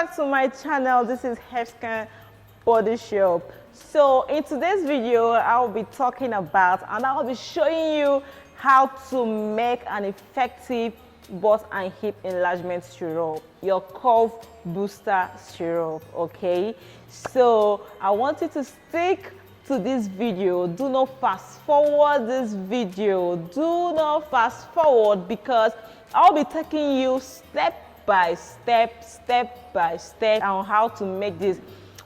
back to my channel. This is Hefscan Body Shop. So in today's video, I'll be talking about and I'll be showing you how to make an effective butt and hip enlargement syrup, your curve booster syrup. Okay, so I want you to stick to this video. Do not fast forward this video. Do not fast forward, because I'll be taking you step by step on how to make this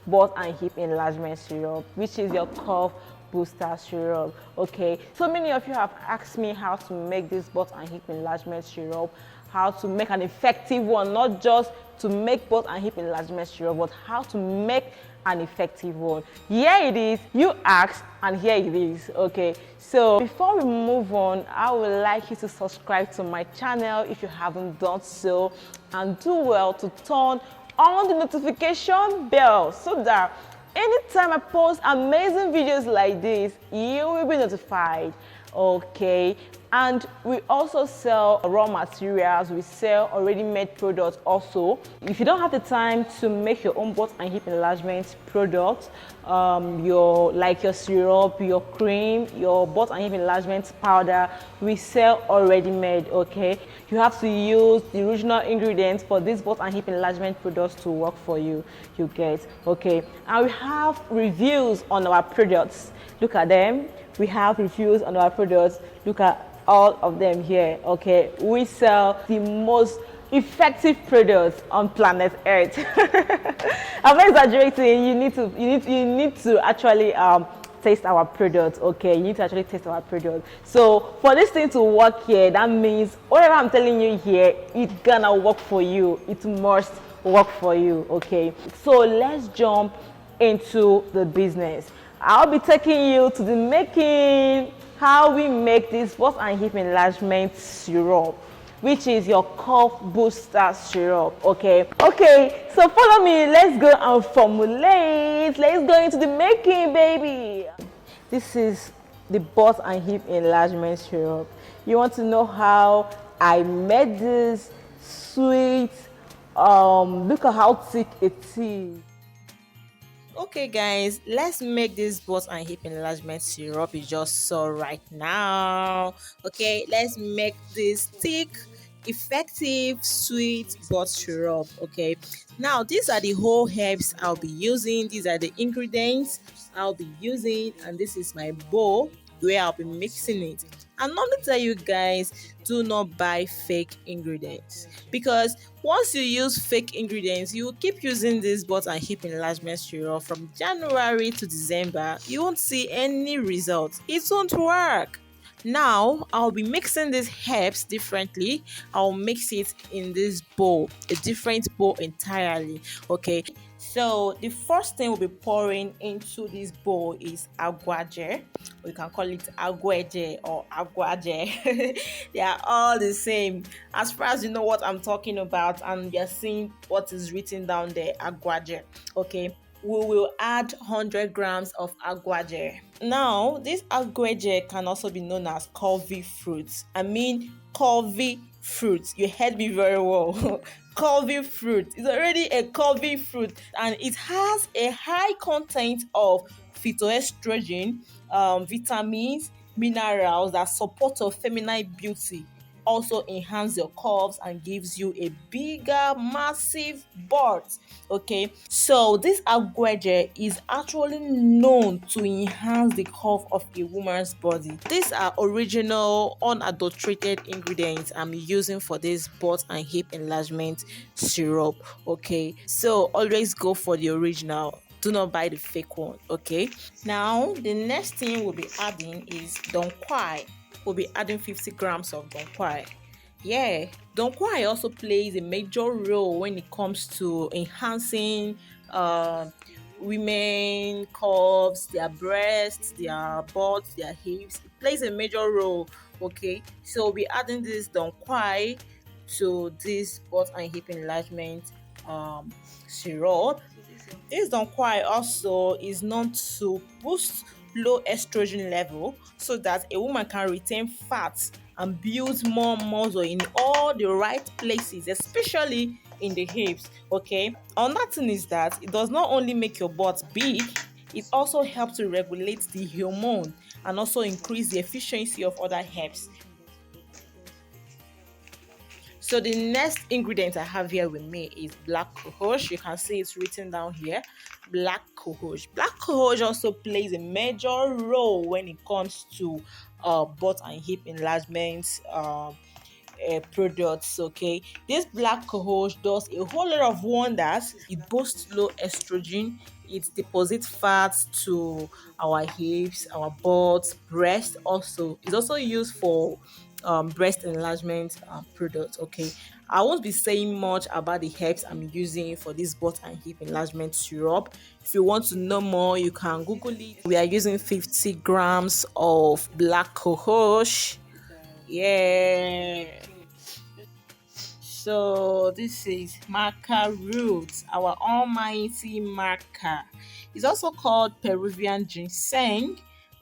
butt and hip enlargement syrup, which is your curve booster syrup. Okay, so many of you have asked me how to make this butt and hip enlargement syrup, how to make an effective one, not just to make butt and hip enlargement syrup, but how to make an effective one. Here it is, you asked, and here it is. Okay, so before we move on, I would like you to subscribe to my channel if you haven't done so, and do well to turn on the notification bell so that anytime I post amazing videos like this, you will be notified. Okay, and we also sell raw materials. We sell already made products also. If you don't have the time to make your own butt and hip enlargement products, your syrup, your cream, your butt and hip enlargement powder, we sell already made. Okay, you have to use the original ingredients for this butt and hip enlargement products to work for you. You get. Okay, and we have reviews on our products. Look at them. We have reviews on our products. Look at all of them here. Okay, we sell the most effective products on planet Earth. I'm not exaggerating. You need to actually taste our products. Okay, you need to actually taste our products. So for this thing to work here, that means whatever I'm telling you here, it's gonna work for you. It must work for you. Okay, so let's jump into the business. I'll be taking you to the making, how we make this butt and hip enlargement syrup, which is your curve booster syrup. Okay, so follow me. Let's go and formulate. Let's go into the making, baby. This is the butt and hip enlargement syrup. You want to know how I made this? Sweet. Look at how thick it is. Okay guys, let's make this butt and hip enlargement syrup you just saw right now. Okay, let's make this thick, effective, sweet butt syrup. Okay, now these are the whole herbs I'll be using. These are the ingredients I'll be using, and this is my bowl where I'll be mixing it. And let me tell you guys, do not buy fake ingredients, because once you use fake ingredients, you will keep using this butt and hip enlargement syrup from January to December. You won't see any results. It won't work. Now I'll be mixing these herbs differently. I'll mix it in this bowl, a different bowl entirely. Okay, so the first thing we'll be pouring into this bowl is aguaje. We can call it aguaje or aguaje. They are all the same as far as you know what I'm talking about, and you're seeing what is written down there, aguaje. Okay, we will add 100 grams of aguaje. Now, this aguaje can also be known as curvy fruits. I mean curvy fruit. You heard me very well. Curvy fruit. It's already a curvy fruit, and it has a high content of phytoestrogen, vitamins, minerals that support your feminine beauty, also enhance your curves and gives you a bigger, massive butt. Okay, so this aguaje is actually known to enhance the curve of a woman's body. These are original, unadulterated ingredients I'm using for this butt and hip enlargement syrup. Okay, so always go for the original. Do not buy the fake one. Okay, now the next thing we'll be adding is donkwai. We'll be adding 50 grams of donkwai. Yeah, donkwai also plays a major role when it comes to enhancing women curves, their breasts, their butts, their hips. It plays a major role. Okay, so we'll be adding this donkwai to this butt and hip enlargement syrup. This donkwai also is known to boost low estrogen level so that a woman can retain fat and build more muscle in all the right places, especially in the hips. Okay, another thing is that it does not only make your butt big, it also helps to regulate the hormone and also increase the efficiency of other herbs. So the next ingredient I have here with me is black cohosh. You can see it's written down here, black cohosh. Black cohosh also plays a major role when it comes to butt and hip enlargement products. Okay, this black cohosh does a whole lot of wonders. It boosts low estrogen, it deposits fats to our hips, our butts, breast. Also it's also used for breast enlargement products. Okay, I won't be saying much about the herbs I'm using for this butt and hip enlargement syrup. If you want to know more, you can google it. We are using 50 grams of black cohosh. Yeah. So this is maca root, our almighty maca. It's also called Peruvian ginseng,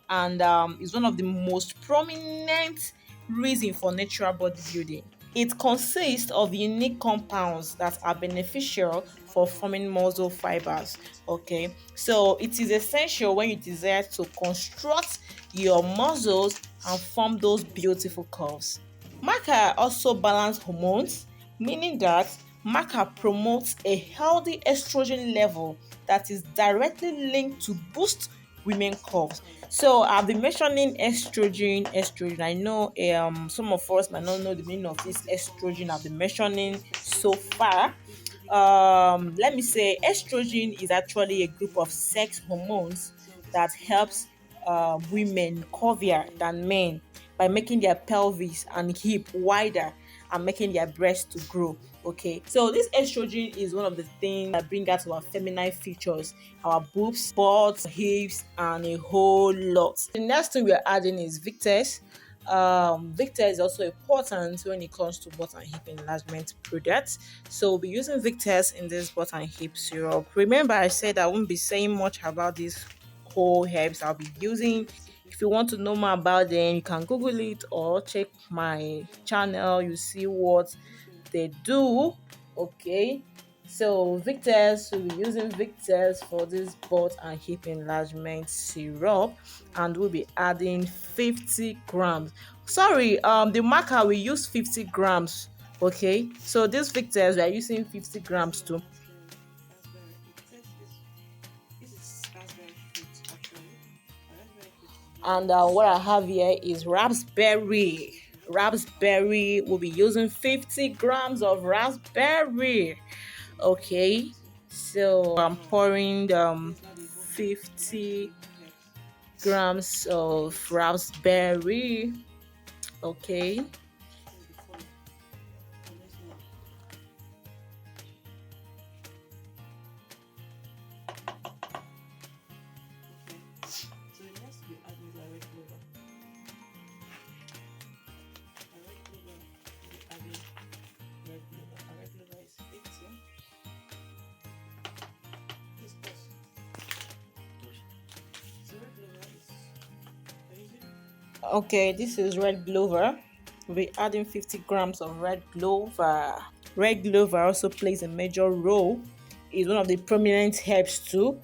and is one of the most prominent reason for natural bodybuilding. It consists of unique compounds that are beneficial for forming muscle fibers. Okay, so it is essential when you desire to construct your muscles and form those beautiful curves. Maca also balance hormones, meaning that maca promotes a healthy estrogen level that is directly linked to boost women curves. So I've been mentioning estrogen. I know some of us might not know the meaning of this estrogen I've been mentioning so far. Let me say estrogen is actually a group of sex hormones that helps women curvier than men by making their pelvis and hip wider and making their breasts to grow. Okay, so this estrogen is one of the things that bring out our feminine features, our boobs, butts, hips, and a whole lot. The next thing we are adding is Victus. Victor is also important when it comes to butt and hip enlargement products. So we'll be using Victus in this butt and hip syrup. Remember, I said I won't be saying much about these whole herbs I'll be using. If you want to know more about them, you can Google it or check my channel. You see what they do. Okay, so Victus, we'll be using Victus for this butt and hip enlargement syrup, and we'll be adding 50 grams. Sorry, the marker we use 50 grams. Okay, so this Victus we are using 50 grams too. And what I have here is raspberry. Raspberry, we'll be using 50 grams of raspberry. Okay, so I'm pouring 50 grams of raspberry. Okay, okay, this is red clover. We'll be adding 50 grams of red clover. Red clover also plays a major role. It's one of the prominent herbs too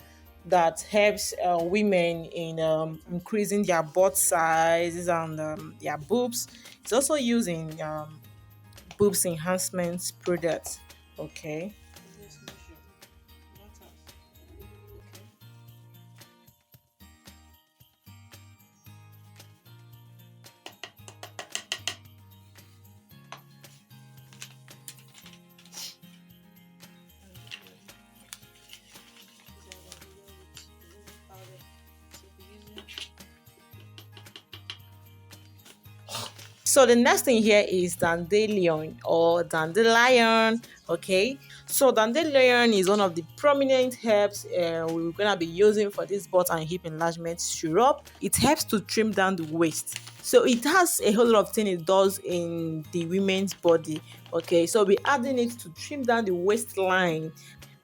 that helps women in increasing their butt sizes and their boobs. It's also used in boobs enhancement products. Okay. So the next thing here is dandelion or dandelion. Okay, so dandelion is one of the prominent herbs we're gonna be using for this butt and hip enlargement syrup. It helps to trim down the waist. So it has a whole lot of things it does in the women's body. Okay, so we're adding it to trim down the waistline.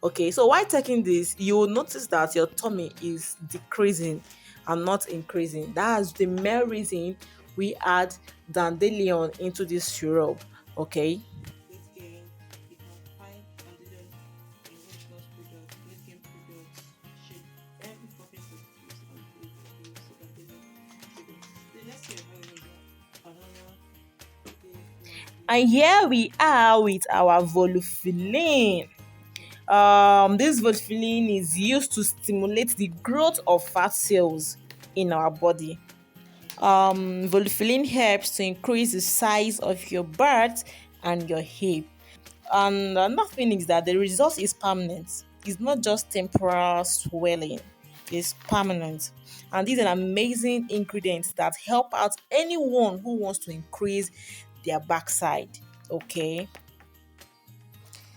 Okay, so while taking this, you will notice that your tummy is decreasing. and not increasing. That's the main reason we add dandelion into this syrup. Okay. Weight gain, you can find dandelion in weight loss products, weight gain products, shake every purpose of use and use dandelion products. The next thing we're having is banana leaf And here we are with our volupilin. This volupilin is used to stimulate the growth of fat cells in our body. Volupilin helps to increase the size of your butt and your hip. And another thing is that the result is permanent. It's not just temporal swelling, it's permanent. And these are amazing ingredients that help out anyone who wants to increase their backside. Okay.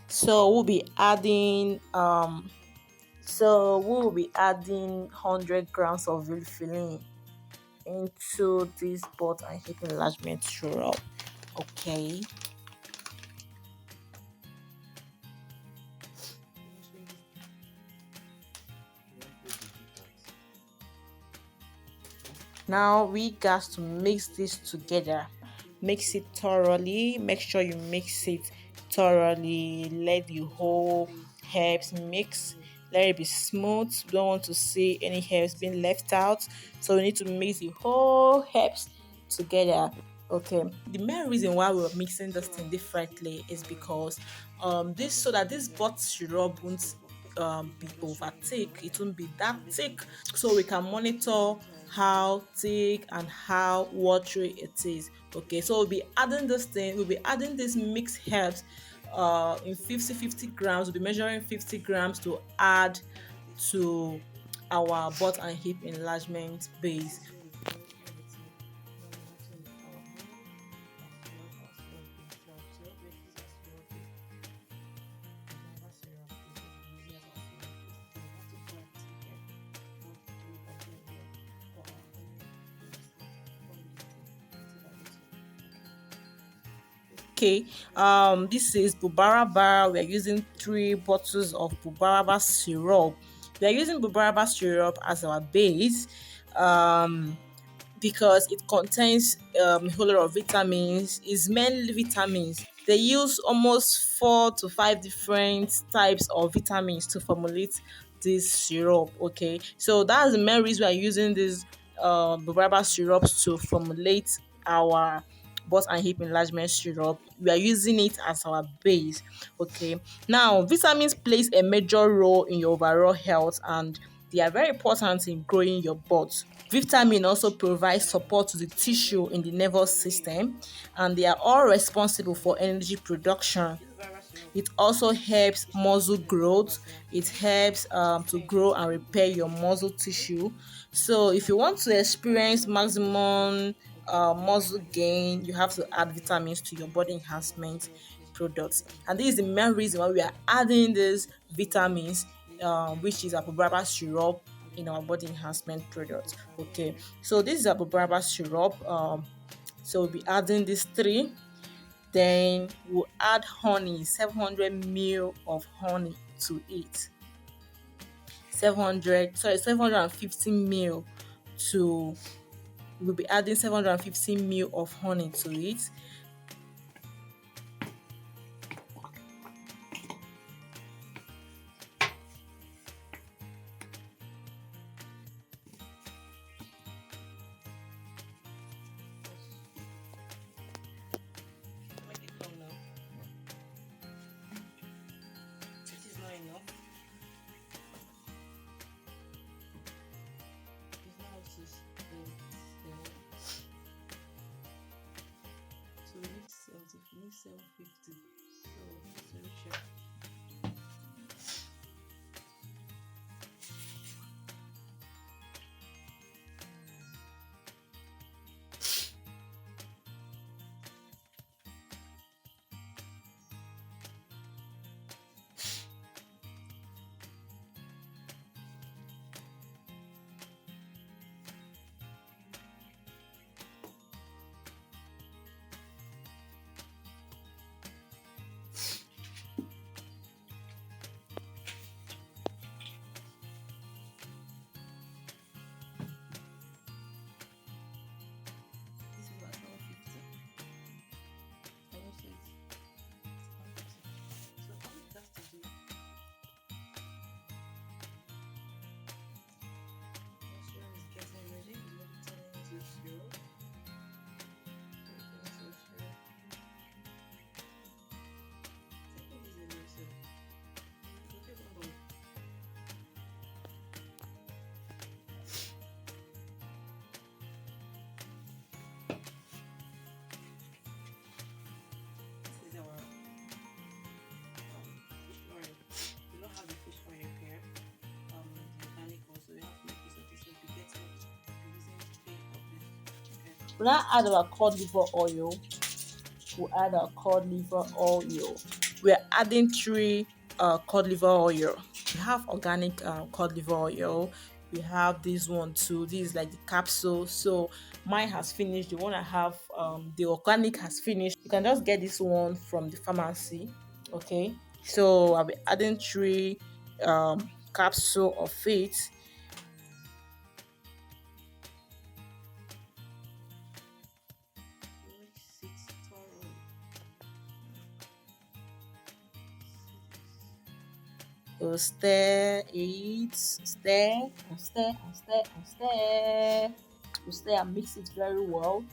So we'll be adding 100 grams of vilfilin into this butt and hip enlargement syrup. Okay. Now we got to mix this together. Mix it thoroughly. Make sure you mix it thoroughly. Let the whole herbs mix. Let it be smooth. We don't want to see any herbs being left out. So we need to mix the whole herbs together. Okay. The main reason why we're mixing this thing differently is because this so that this butt syrup won't be over thick. It won't be that thick, so we can monitor how thick and how watery it is. Okay, so we'll be adding this mixed herbs in 50 grams. We'll be measuring 50 grams to add to our butt and hip enlargement base. Okay, this is bubaraba. We are using 3 bottles of bubaraba syrup. We are using bubaraba syrup as our base. Because it contains a whole lot of vitamins. It's mainly vitamins. They use almost 4 to 5 different types of vitamins to formulate this syrup. Okay, so that's the main reason we are using this Babaraba syrups to formulate our butt and hip enlargement syrup. We are using it as our base. Okay, now vitamins plays a major role in your overall health, and they are very important in growing your butt. Vitamin also provides support to the tissue in the nervous system, and they are all responsible for energy production. It also helps muscle growth. It helps to grow and repair your muscle tissue. So if you want to experience maximum muscle gain, you have to add vitamins to your body enhancement products. And this is the main reason why we are adding these vitamins, which is apobaraba syrup in our body enhancement products. Okay, so this is apobaraba syrup. So we'll be adding these 3. Then we'll add honey, 700 ml of honey to it. 750 ml to we'll be adding 750 ml of honey to it. Make it come now. It is not enough. It's now just so we need 70, we need 750. So check. We'll now add our cod liver oil. We'll add our cod liver oil. We're adding 3 cod liver oil. We have organic cod liver oil. We have this one too. This is like the capsule. So mine has finished. The one I have, the organic has finished. You can just get this one from the pharmacy. Okay. So I'll be adding 3 capsule of it. Mix it thoroughly. We'll stir it, stir and stir and stir and stir. We'll stir and mix it very well.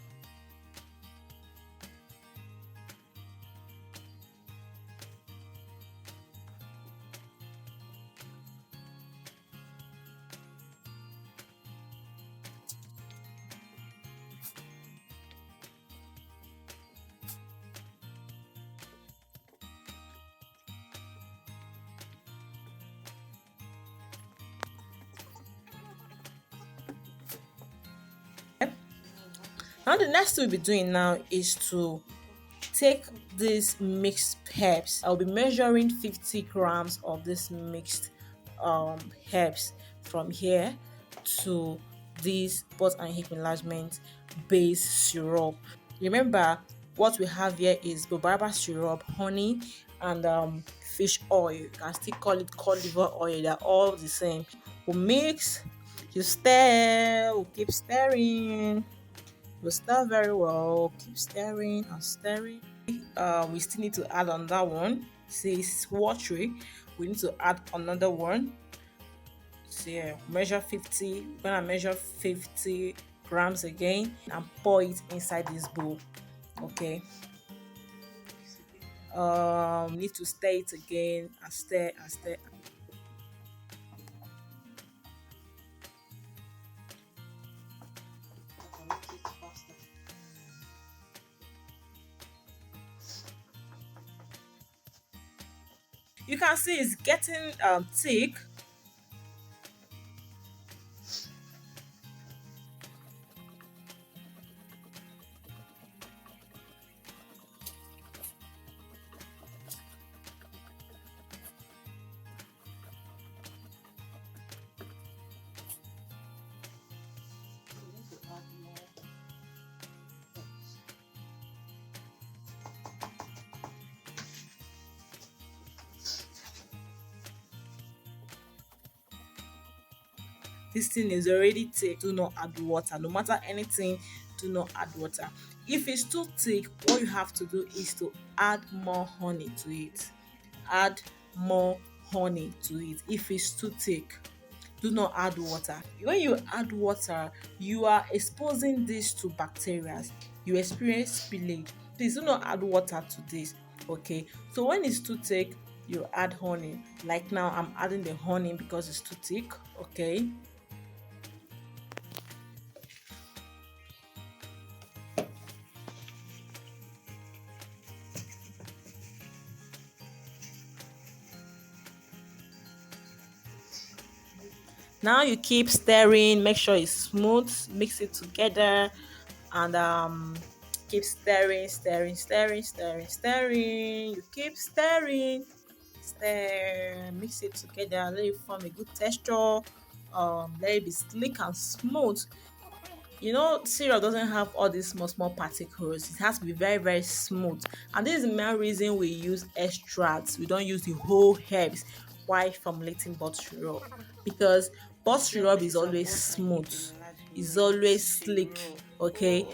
Now the next thing we'll be doing now is to take these mixed herbs. I'll be measuring 50 grams of this mixed herbs from here to this pot and hip enlargement base syrup. Remember, what we have here is baobab syrup, honey, and fish oil. You can still call it cod liver oil, they're all the same. We'll mix, you stir, we'll keep stirring. We'll stir very well, keep stirring and stirring. We still need to add another one. See, it's watery. We need to add another one. So yeah, measure 50. We're gonna measure 50 grams again and pour it inside this bowl. Okay. Need to stir it again and stir and stir. I can make it faster. You can see it's getting thick. We need to add more herbs. This thing is already thick. Do not add water. No matter anything, do not add water. If it's too thick, what you have to do is to add more honey to it. Add more honey to it. If it's too thick, do not add water. When you add water, you are exposing this to bacteria. You experience spillage. Please do not add water to this. Okay, so when it's too thick, you add honey. Like now, I'm adding the honey because it's too thick. Okay. Now you keep stirring, make sure it's smooth, mix it together, and keep stirring, stirring, stirring, stirring, stirring. You keep stirring, stir, mix it together, let it form a good texture. Let it be slick and smooth. You know, syrup doesn't have all these small particles. It has to be very smooth, and this is the main reason we use extracts. We don't use the whole herbs while formulating bot syrup, because bot syrup is always smooth, it's always slick. Okay,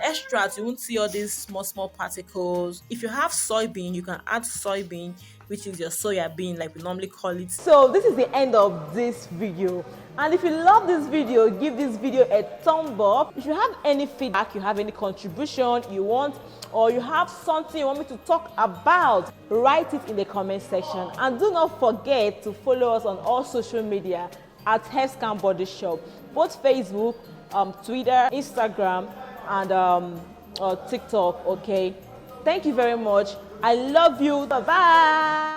extracts, you won't see all these small particles. If you have soybean, you can add soybean, which is your soya bean, like we normally call it. So this is the end of this video, and if you love this video, give this video a thumb up. If you have any feedback, you have any contribution you want, or you have something you want me to talk about, write it in the comment section. And do not forget to follow us on all social media at Health Body Shop, both Facebook, Twitter, Instagram, and TikTok. Okay, thank you very much. I love you. Bye bye.